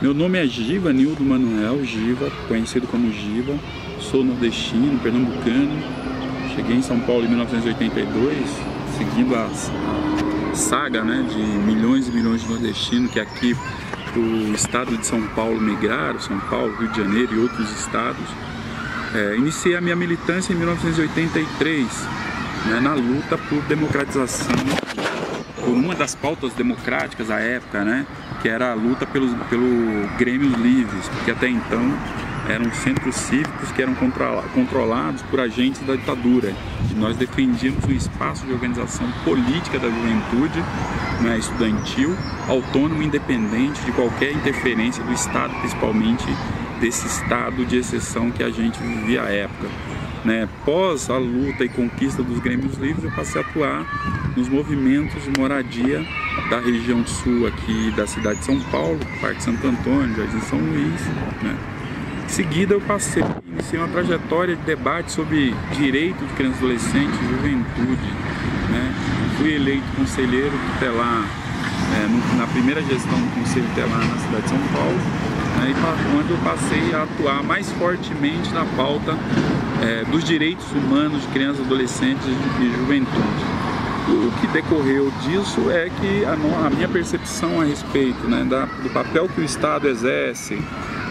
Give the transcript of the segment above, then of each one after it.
Meu nome é Giva Nildo Manuel Giva, conhecido como Giva. Sou nordestino, pernambucano. Cheguei em São Paulo em 1982, seguindo a saga, né, de milhões e milhões de nordestinos que aqui do estado de São Paulo migraram, São Paulo, Rio de Janeiro e outros estados. Iniciei a minha militância em 1983, né, na luta por democratização, por uma das pautas democráticas à época, né, que era a luta pelo Grêmios Livres, porque até então eram centros cívicos que eram controlados por agentes da ditadura. E nós defendíamos um espaço de organização política da juventude, né, estudantil, autônomo, independente de qualquer interferência do Estado, principalmente desse estado de exceção que a gente vivia à época. Né? Pós a luta e conquista dos Grêmios Livres, eu passei a atuar nos movimentos de moradia da região sul aqui da cidade de São Paulo, Parque Santo Antônio, Jardim São Luís, né? Em seguida eu iniciei uma trajetória de debate sobre direito de crianças e adolescentes e juventude, né? Fui eleito conselheiro tutelar na primeira gestão do Conselho Tutelar na cidade de São Paulo, né? Onde eu passei a atuar mais fortemente na pauta dos direitos humanos de crianças, adolescentes e juventude. O que decorreu disso é que a minha percepção a respeito, né, do papel que o Estado exerce,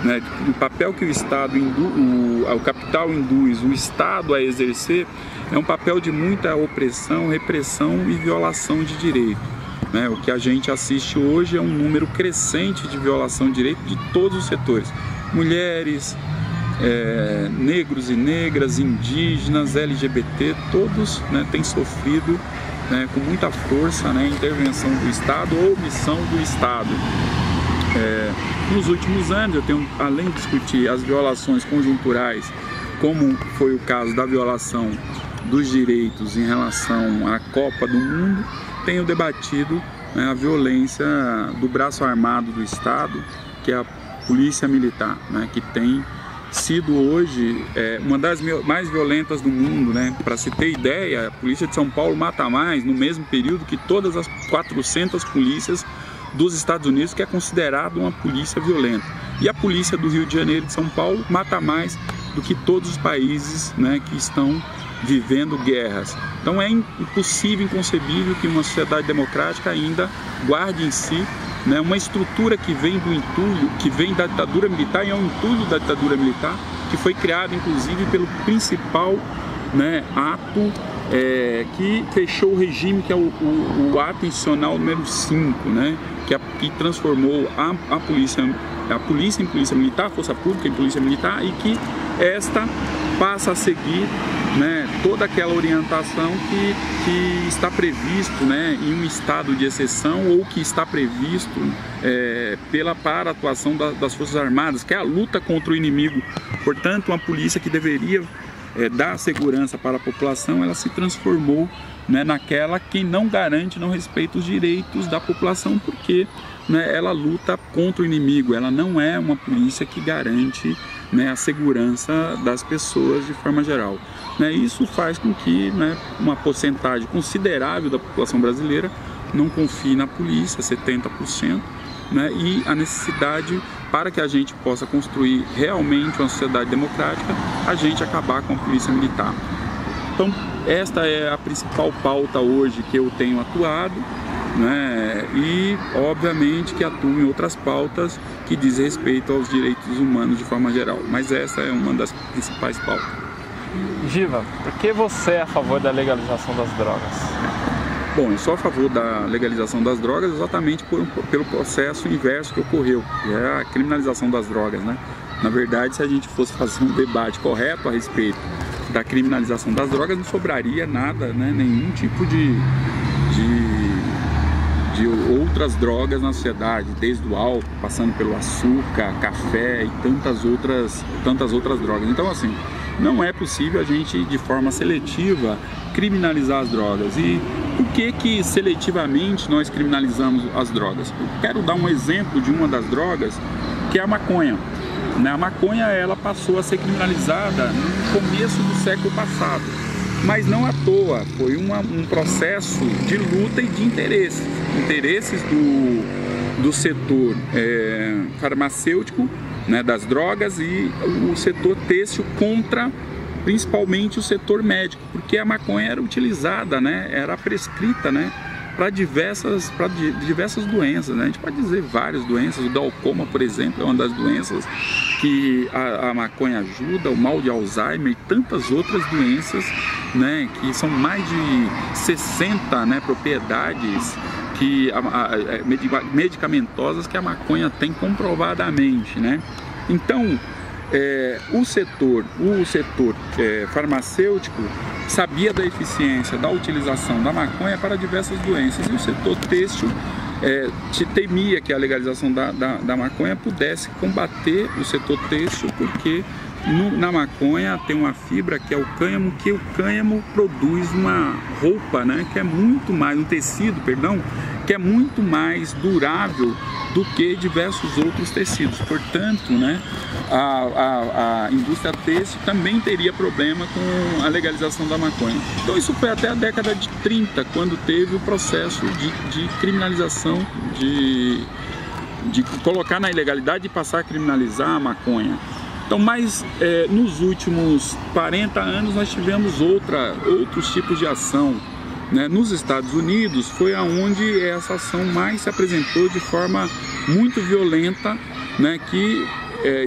né, o papel que o Estado o capital induz o Estado a exercer, é um papel de muita opressão, repressão e violação de direito. Né? O que a gente assiste hoje é um número crescente de violação de direito de todos os setores. Mulheres, negros e negras, indígenas, LGBT, todos, né, têm sofrido, né, com muita força, né, intervenção do Estado ou omissão do Estado. Nos últimos anos, eu tenho, além de discutir as violações conjunturais, como foi o caso da violação dos direitos em relação à Copa do Mundo, tenho debatido, né, a violência do braço armado do Estado, que é a Polícia Militar, né, que tem sido hoje uma das mais violentas do mundo, né? Para se ter ideia, a Polícia de São Paulo mata mais no mesmo período que todas as 400 polícias dos Estados Unidos, que é considerado uma polícia violenta. E a Polícia do Rio de Janeiro e de São Paulo mata mais do que todos os países, né, que estão vivendo guerras. Então é impossível, inconcebível que uma sociedade democrática ainda guarde em si, né, uma estrutura que vem do entulho, que vem da ditadura militar, e é um entulho da ditadura militar, que foi criado inclusive pelo principal, né, ato que fechou o regime, que é o ato institucional número 5, né, que transformou a polícia em polícia militar, a força pública em polícia militar, e que esta passa a seguir, né, toda aquela orientação que está previsto, né, em um estado de exceção, ou que está previsto para a atuação das Forças Armadas, que é a luta contra o inimigo. Portanto, uma polícia que deveria dar segurança para a população, ela se transformou, né, naquela que não garante, não respeita os direitos da população, porque, né, ela luta contra o inimigo, ela não é uma polícia que garante, né, a segurança das pessoas de forma geral. Né, isso faz com que, né, uma porcentagem considerável da população brasileira não confie na polícia, 70%, né, e a necessidade, para que a gente possa construir realmente uma sociedade democrática, a gente acabar com a polícia militar. Então, esta é a principal pauta hoje que eu tenho atuado, né, e obviamente que atuo em outras pautas que dizem respeito aos direitos humanos de forma geral, mas essa é uma das principais pautas. Giva, por que você é a favor da legalização das drogas? Bom, eu sou a favor da legalização das drogas exatamente pelo processo inverso que ocorreu, que é a criminalização das drogas, né? Na verdade, se a gente fosse fazer um debate correto a respeito da criminalização das drogas, não sobraria nada, né? Nenhum tipo de outras drogas na sociedade, desde o álcool, passando pelo açúcar, café e tantas outras drogas. Então, assim, não é possível a gente, de forma seletiva, criminalizar as drogas. E por que seletivamente nós criminalizamos as drogas? Eu quero dar um exemplo de uma das drogas, que é a maconha. A maconha, ela passou a ser criminalizada no começo do século passado, mas não à toa, foi um processo de luta e de interesses do setor farmacêutico, né, das drogas, e o setor têxtil contra principalmente o setor médico, porque a maconha era utilizada, né, era prescrita, né, para diversas doenças, né? A gente pode dizer várias doenças. O glaucoma, por exemplo, é uma das doenças que a maconha ajuda, o mal de Alzheimer e tantas outras doenças, né, que são mais de 60, né, propriedades que, medicamentosas que a maconha tem comprovadamente, né? Então, o setor farmacêutico sabia da eficiência da utilização da maconha para diversas doenças, e o setor têxtil temia que a legalização da maconha pudesse combater o setor têxtil, porque na maconha tem uma fibra que é o cânhamo, que o cânhamo produz uma roupa, né, que é muito mais, um tecido, perdão, que é muito mais durável do que diversos outros tecidos. Portanto, né, a indústria têxtil também teria problema com a legalização da maconha. Então isso foi até a década de 30, quando teve o processo de criminalização, de colocar na ilegalidade e passar a criminalizar a maconha. Então, mas nos últimos 40 anos nós tivemos outros tipos de ação, né? Nos Estados Unidos foi aonde essa ação mais se apresentou de forma muito violenta, né? Que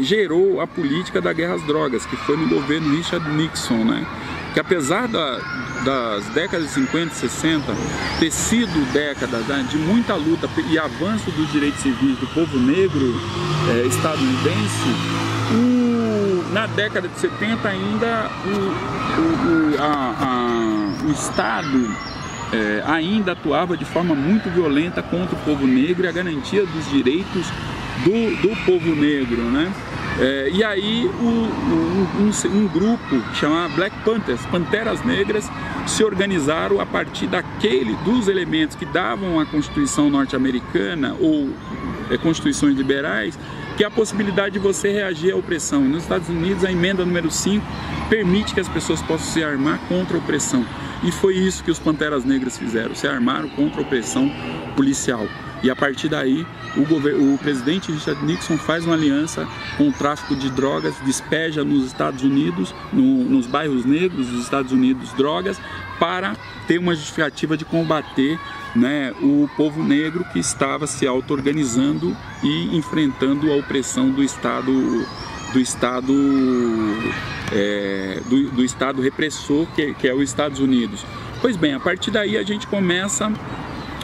gerou a política da guerra às drogas, que foi no governo Richard Nixon, né? Que apesar das décadas de 50 e 60 ter sido décadas, né, de muita luta e avanço dos direitos civis do povo negro estadunidense, na década de 70 ainda o Estado ainda atuava de forma muito violenta contra o povo negro e a garantia dos direitos do povo negro, né? E aí um grupo chamado Black Panthers, Panteras Negras, se organizaram a partir dos elementos que davam à Constituição norte-americana ou constituições liberais, que é a possibilidade de você reagir à opressão. Nos Estados Unidos, a emenda número 5 permite que as pessoas possam se armar contra a opressão. E foi isso que os Panteras Negras fizeram, se armaram contra a opressão policial. E a partir daí, o presidente Richard Nixon faz uma aliança com o tráfico de drogas, despeja nos Estados Unidos, nos bairros negros dos Estados Unidos, drogas, para ter uma justificativa de combater, né, o povo negro que estava se auto-organizando e enfrentando a opressão do Estado repressor, que é os Estados Unidos. Pois bem, a partir daí a gente começa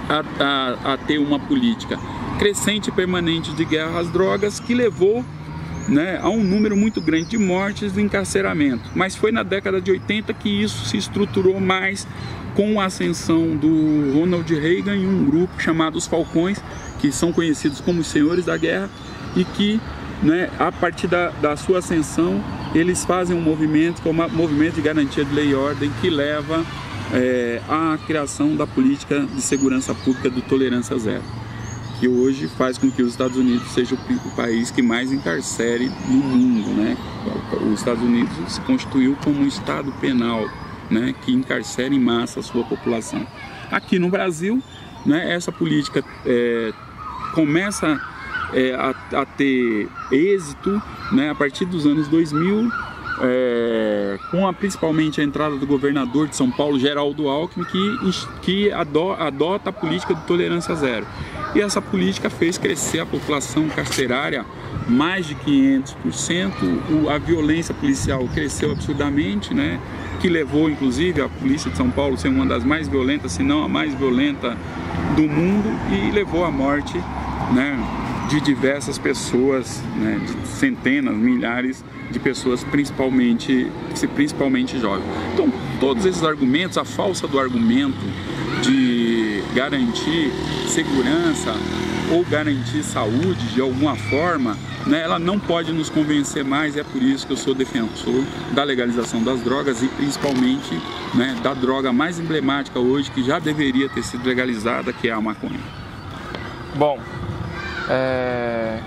a ter uma política crescente e permanente de guerra às drogas, que levou, né, a um número muito grande de mortes e encarceramento. Mas foi na década de 80 que isso se estruturou mais, com a ascensão do Ronald Reagan e um grupo chamado os Falcões, que são conhecidos como os Senhores da Guerra, e que, né, a partir da sua ascensão, eles fazem um movimento, que é um movimento de garantia de lei e ordem, que leva à criação da política de segurança pública do Tolerância Zero, que hoje faz com que os Estados Unidos seja o país que mais encarcere no mundo, né? Os Estados Unidos se constituiu como um estado penal, né, que encarcera em massa a sua população. Aqui no Brasil, né, essa política começa a ter êxito, né, a partir dos anos 2000, com principalmente a entrada do governador de São Paulo, Geraldo Alckmin, que adota a política de tolerância zero. E essa política fez crescer a população carcerária mais de 500%, a violência policial cresceu absurdamente, né, que levou inclusive a polícia de São Paulo a ser uma das mais violentas, se não a mais violenta do mundo, e levou à morte, né, de diversas pessoas, né, de centenas, milhares de pessoas, principalmente jovens. Então, todos esses argumentos, a falsa do argumento de garantir segurança ou garantir saúde de alguma forma, né, ela não pode nos convencer mais. É por isso que eu sou defensor da legalização das drogas e principalmente, né, da droga mais emblemática hoje, que já deveria ter sido legalizada, que é a maconha. Bom,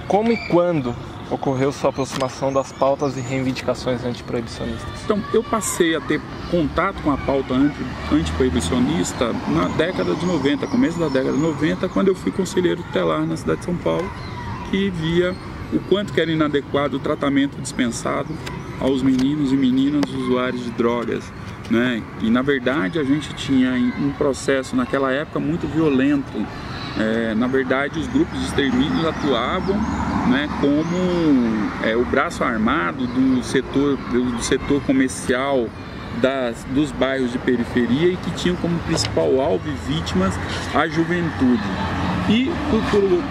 como e quando ocorreu sua aproximação das pautas e reivindicações antiproibicionistas? Então, eu passei a ter contato com a pauta antiproibicionista na década de 90, começo da década de 90, quando eu fui conselheiro tutelar na cidade de São Paulo, que via o quanto que era inadequado o tratamento dispensado aos meninos e meninas usuários de drogas, né? E na verdade a gente tinha um processo naquela época muito violento. Na verdade, os grupos de extermínio atuavam, né, como o braço armado do setor comercial dos bairros de periferia, e que tinham como principal alvo e vítimas a juventude. E,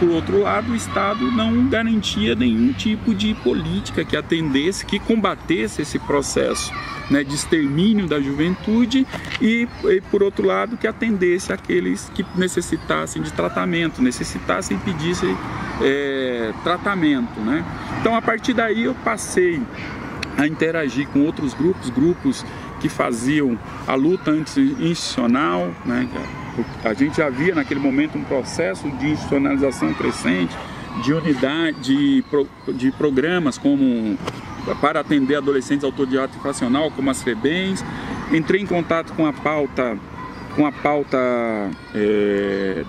por outro lado, o Estado não garantia nenhum tipo de política que atendesse, que combatesse esse processo, né, de extermínio da juventude e, por outro lado, que atendesse aqueles que necessitassem de tratamento, necessitassem e pedissem tratamento, né? Então, a partir daí, eu passei a interagir com outros grupos que faziam a luta anti-institucional, né? A gente já via naquele momento um processo de institucionalização crescente, de unidade, de programas como para atender adolescentes autores de ato infracional, como as FEBEMs. Entrei em contato com a pauta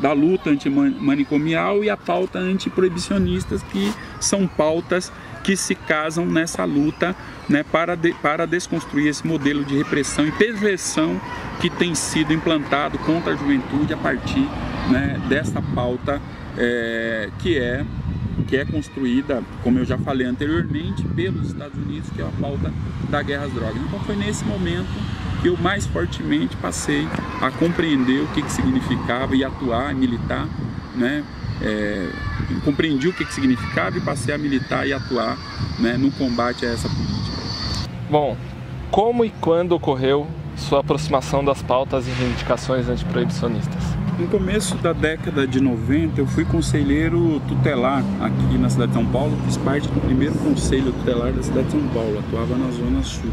da luta antimanicomial e a pauta antiproibicionistas, que são pautas que se casam nessa luta, né, para desconstruir esse modelo de repressão e perversão que tem sido implantado contra a juventude a partir, né, dessa pauta que é construída, como eu já falei anteriormente, pelos Estados Unidos, que é a pauta da guerra às drogas. Então foi nesse momento que eu mais fortemente passei a compreender o que significava e atuar, militar, né? Compreendi o que significava e passei a militar e atuar, né, no combate a essa política. Bom, como e quando ocorreu sua aproximação das pautas e reivindicações antiproibicionistas? No começo da década de 90, eu fui conselheiro tutelar aqui na cidade de São Paulo, fiz parte do primeiro conselho tutelar da cidade de São Paulo, atuava na Zona Sul.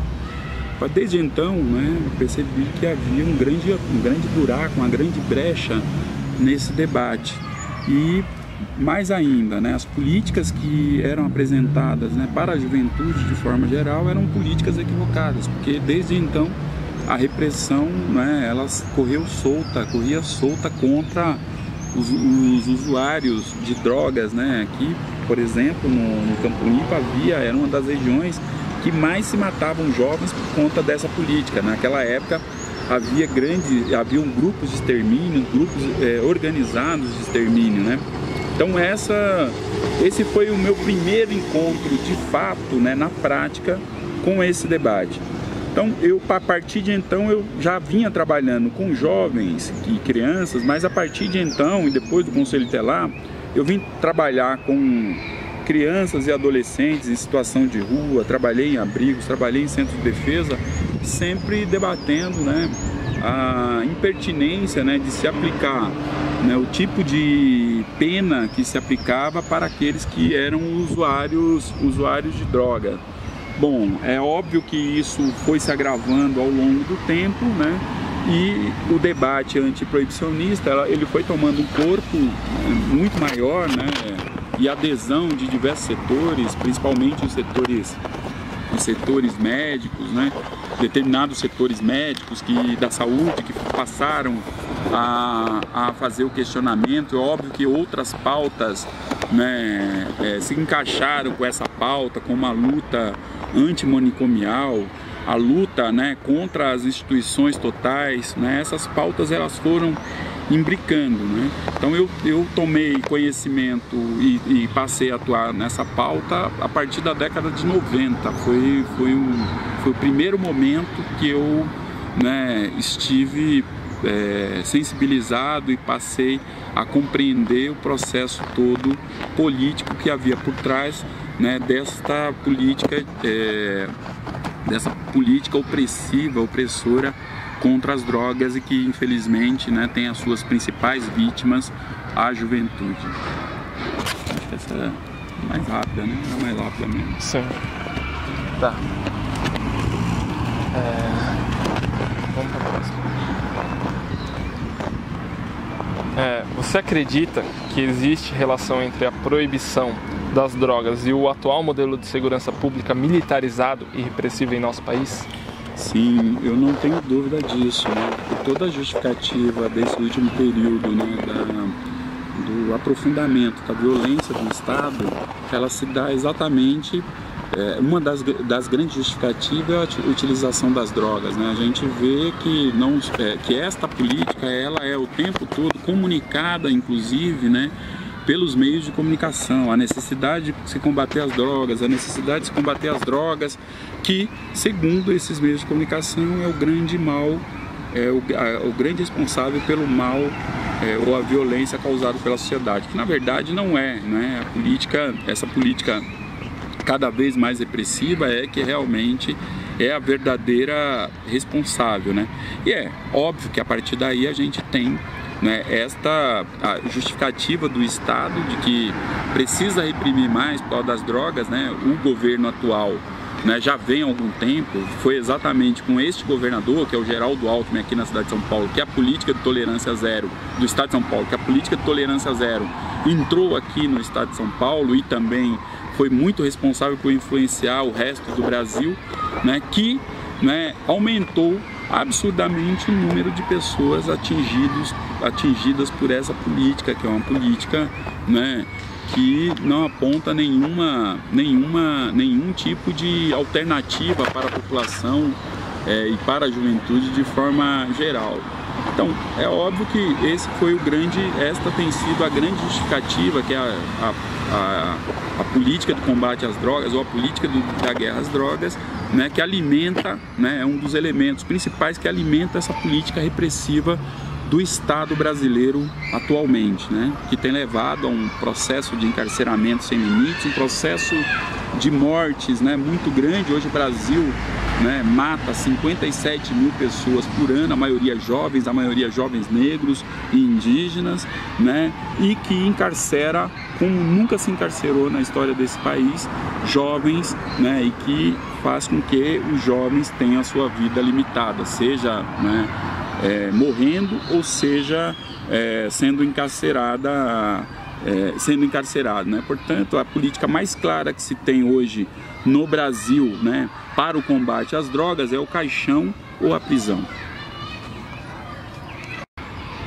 Desde então, né, eu percebi que havia um grande buraco, uma grande brecha nesse debate. E mais ainda, né, as políticas que eram apresentadas, né, para a juventude de forma geral eram políticas equivocadas, porque desde então a repressão, né, ela corria solta contra os usuários de drogas, né? Aqui, por exemplo, no Campo Limpo era uma das regiões que mais se matavam jovens por conta dessa política. Naquela época haviam grupos de extermínio, grupos organizados de extermínio, né? Então esse foi o meu primeiro encontro de fato, né, na prática, com esse debate. Então, a partir de então, eu já vinha trabalhando com jovens e crianças, mas a partir de então, e depois do Conselho Tutelar, eu vim trabalhar com crianças e adolescentes em situação de rua, trabalhei em abrigos, trabalhei em centros de defesa, sempre debatendo, né, a impertinência, né, de se aplicar, né, o tipo de pena que se aplicava para aqueles que eram usuários de droga. Bom, é óbvio que isso foi se agravando ao longo do tempo, né? E o debate antiproibicionista, ele foi tomando um corpo muito maior, né? E adesão de diversos setores, principalmente os setores médicos, né? Determinados setores médicos da saúde que passaram a fazer o questionamento. É óbvio que outras pautas, né, se encaixaram com essa pauta, como a luta antimanicomial, a luta, né, contra as instituições totais, né? Essas pautas elas foram imbricando, né? Então eu tomei conhecimento e passei a atuar nessa pauta a partir da década de 90. Foi o primeiro momento que eu, né, estive sensibilizado e passei a compreender o processo todo político que havia por trás, né, dessa política opressiva, opressora contra as drogas, e que infelizmente, né, tem as suas principais vítimas a juventude. Acho que essa é mais rápida, né? É mais rápida mesmo. Sim. Tá. Vamos para a próxima. Você acredita que existe relação entre a proibição das drogas e o atual modelo de segurança pública militarizado e repressivo em nosso país? Sim, eu não tenho dúvida disso, né? Toda a justificativa desse último período, né, do aprofundamento da violência do Estado, ela se dá exatamente, uma das grandes justificativas é a utilização das drogas, né? A gente vê que esta política, ela é o tempo todo comunicada, inclusive, né, pelos meios de comunicação, a necessidade de se combater as drogas, que, segundo esses meios de comunicação, é o grande mal, o grande responsável pelo mal ou a violência causada pela sociedade, que na verdade não é, né? Essa política cada vez mais repressiva que realmente é a verdadeira responsável, né? E é óbvio que a partir daí a gente tem, né, a justificativa do Estado de que precisa reprimir mais por causa das drogas, né? O governo atual, né, já vem há algum tempo, foi exatamente com este governador, que é o Geraldo Alckmin aqui na cidade de São Paulo, que a política de tolerância zero do Estado de São Paulo, que a política de tolerância zero entrou aqui no Estado de São Paulo e também foi muito responsável por influenciar o resto do Brasil, né, que, né, aumentou absurdamente o número de pessoas atingidas por essa política, que é uma política, né, que não aponta nenhum tipo de alternativa para a população e para a juventude de forma geral. Então, é óbvio que esta tem sido a grande justificativa, que é a política de combate às drogas, ou a política da guerra às drogas, né, que alimenta, né, é um dos elementos principais que alimenta essa política repressiva do Estado brasileiro atualmente, né, que tem levado a um processo de encarceramento sem limites, um processo de mortes, né, muito grande. Hoje o Brasil, né, mata 57 mil pessoas por ano, a maioria jovens negros e indígenas, né, e que encarcera como nunca se encarcerou na história desse país jovens, né, e que faz com que os jovens tenham a sua vida limitada, seja, né, morrendo ou seja sendo encarcerado, né? Portanto, a política mais clara que se tem hoje no Brasil, né, para o combate às drogas é o caixão ou a prisão.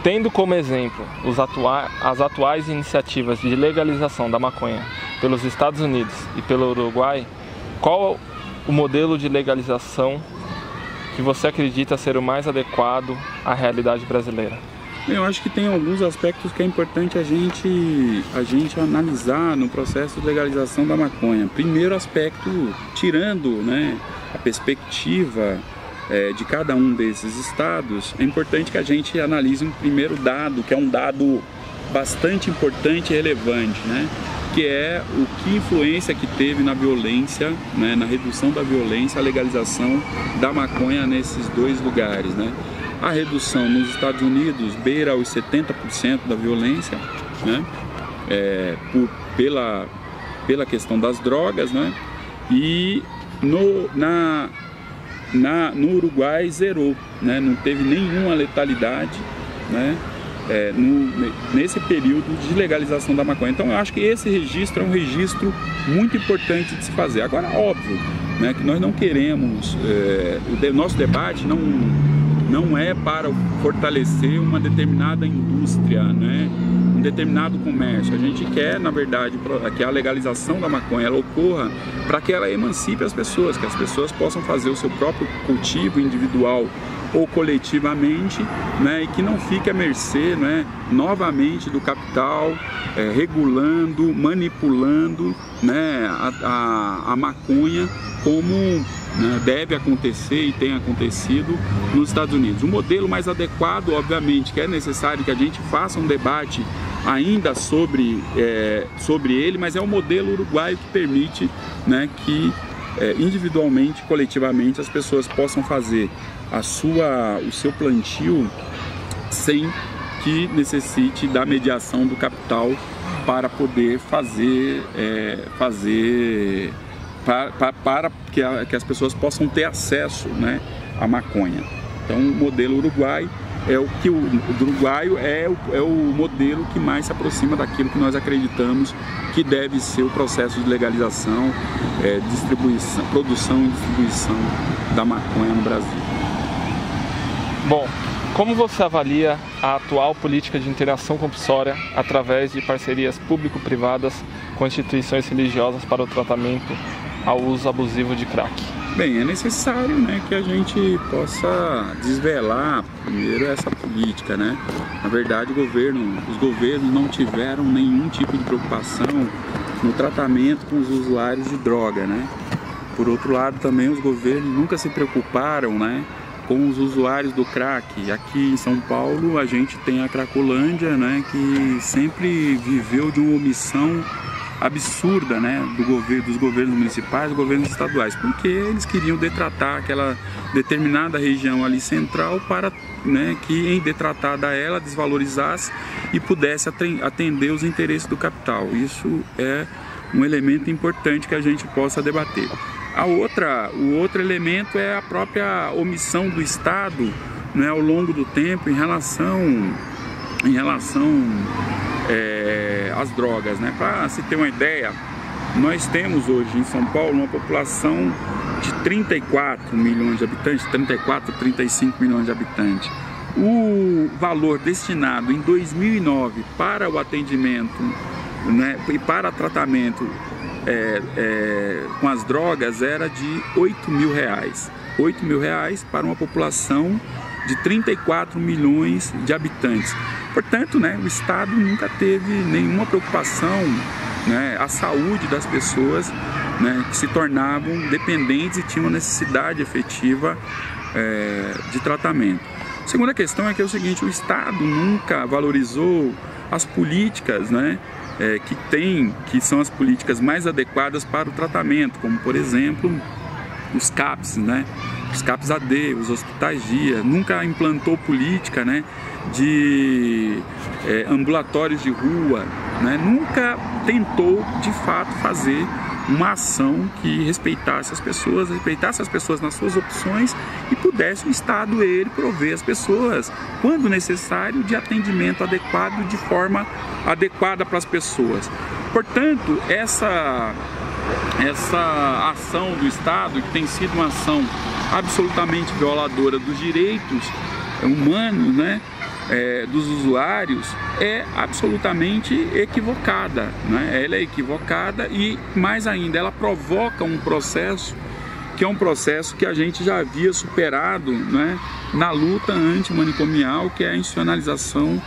Tendo como exemplo as atuais iniciativas de legalização da maconha pelos Estados Unidos e pelo Uruguai, qual o modelo de legalização que você acredita ser o mais adequado à realidade brasileira? Eu acho que tem alguns aspectos que é importante a gente analisar no processo de legalização da maconha. Primeiro aspecto, tirando, né, a perspectiva de cada um desses estados, é importante que a gente analise um primeiro dado, que é um dado bastante importante e relevante, né, que é que influência que teve na violência, né, na redução da violência, a legalização da maconha nesses dois lugares, né. A redução nos Estados Unidos beira os 70% da violência, né, pela questão das drogas, né, e no Uruguai zerou, né, não teve nenhuma letalidade, né, nesse período de legalização da maconha. Então eu acho que esse registro é um registro muito importante de se fazer. Agora, óbvio, né, que nós não queremos, o nosso debate não é para fortalecer uma determinada indústria, né, um determinado comércio. A gente quer, na verdade, que a legalização da maconha ela ocorra para que ela emancipe as pessoas, que as pessoas possam fazer o seu próprio cultivo individual ou coletivamente, né, e que não fique à mercê, né, novamente do capital, regulando, manipulando, né, a maconha como, né, deve acontecer e tem acontecido nos Estados Unidos. O modelo mais adequado, obviamente, que é necessário que a gente faça um debate ainda sobre ele, mas é o modelo uruguaio que permite, né, que individualmente, coletivamente, as pessoas possam fazer o seu plantio sem que necessite da mediação do capital para poder para que as pessoas possam ter acesso, né, à maconha. Então, o modelo uruguai é o que o do uruguaio é o modelo que mais se aproxima daquilo que nós acreditamos que deve ser o processo de legalização, distribuição, produção e distribuição da maconha no Brasil. Bom, como você avalia a atual política de interação compulsória através de parcerias público-privadas com instituições religiosas para o tratamento ao uso abusivo de crack? Bem, é necessário, né, que a gente possa desvelar primeiro essa política, né? Na verdade, os governos não tiveram nenhum tipo de preocupação no tratamento com os usuários de droga, né? Por outro lado, também os governos nunca se preocuparam, né, com os usuários do crack. Aqui em São Paulo a gente tem a Cracolândia, né, que sempre viveu de uma omissão absurda, né, dos governos municipais, dos governos estaduais, porque eles queriam detratar aquela determinada região ali central para, né, que em detratada ela desvalorizasse e pudesse atender os interesses do capital. Isso é um elemento importante que a gente possa debater. O outro elemento é a própria omissão do Estado, né, ao longo do tempo em relação às drogas, né? Para se ter uma ideia, nós temos hoje em São Paulo uma população de 34 milhões de habitantes, 35 milhões de habitantes. O valor destinado em 2009 para o atendimento, né, e para tratamento com as drogas era de R$8.000. R$8.000 para uma população de 34 milhões de habitantes. Portanto, né, o Estado nunca teve nenhuma preocupação, né, a saúde das pessoas, né, que se tornavam dependentes e tinham necessidade efetiva de tratamento. A segunda questão é que é o seguinte: o Estado nunca valorizou as políticas, né, que são as políticas mais adequadas para o tratamento, como por exemplo os CAPs, né, os CAPs AD, os hospitais dia. Nunca implantou política, né, de ambulatórios de rua, né? Nunca tentou de fato fazer uma ação que respeitasse as pessoas nas suas opções e pudesse o Estado prover as pessoas, quando necessário, de atendimento adequado, de forma adequada para as pessoas. Portanto, essa ação do Estado, que tem sido uma ação absolutamente violadora dos direitos humanos, né, dos usuários, é absolutamente equivocada, né? Ela é equivocada e, mais ainda, ela provoca um processo que é um processo que a gente já havia superado, né, na luta antimanicomial, que é a institucionalização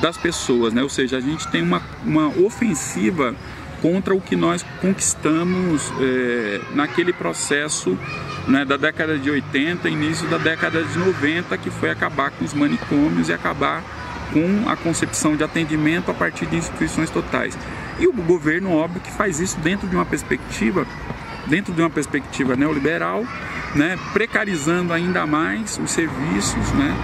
das pessoas, né? Ou seja, a gente tem uma ofensiva contra o que nós conquistamos naquele processo, né, da década de 80, início da década de 90, que foi acabar com os manicômios e acabar com a concepção de atendimento a partir de instituições totais. E o governo, óbvio, que faz isso dentro de uma perspectiva neoliberal, né, precarizando ainda mais os serviços, né,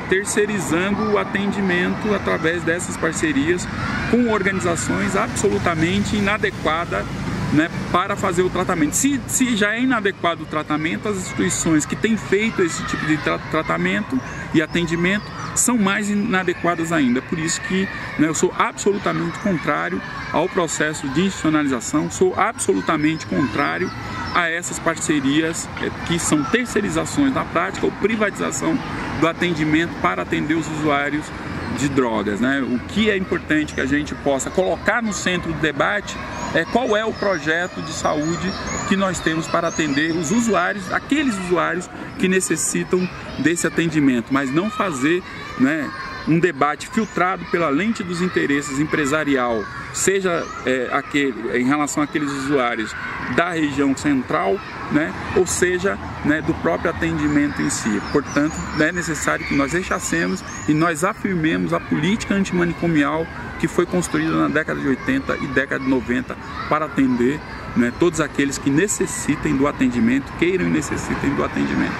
terceirizando o atendimento através dessas parcerias com organizações absolutamente inadequadas, né, para fazer o tratamento. Se já é inadequado o tratamento, as instituições que têm feito esse tipo de tratamento e atendimento são mais inadequadas ainda. Por isso que, né, eu sou absolutamente contrário ao processo de institucionalização, sou absolutamente contrário a essas parcerias que são terceirizações na prática ou privatização do atendimento para atender os usuários de drogas, né? O que é importante que a gente possa colocar no centro do debate é qual é o projeto de saúde que nós temos para atender os usuários, aqueles usuários que necessitam desse atendimento, mas não fazer, né, um debate filtrado pela lente dos interesses empresarial, seja em relação àqueles usuários da região central, né, ou seja, né, do próprio atendimento em si. Portanto, é necessário que nós rechacemos e nós afirmemos a política antimanicomial que foi construída na década de 80 e década de 90 para atender, né, todos aqueles que necessitem do atendimento, queiram e necessitem do atendimento.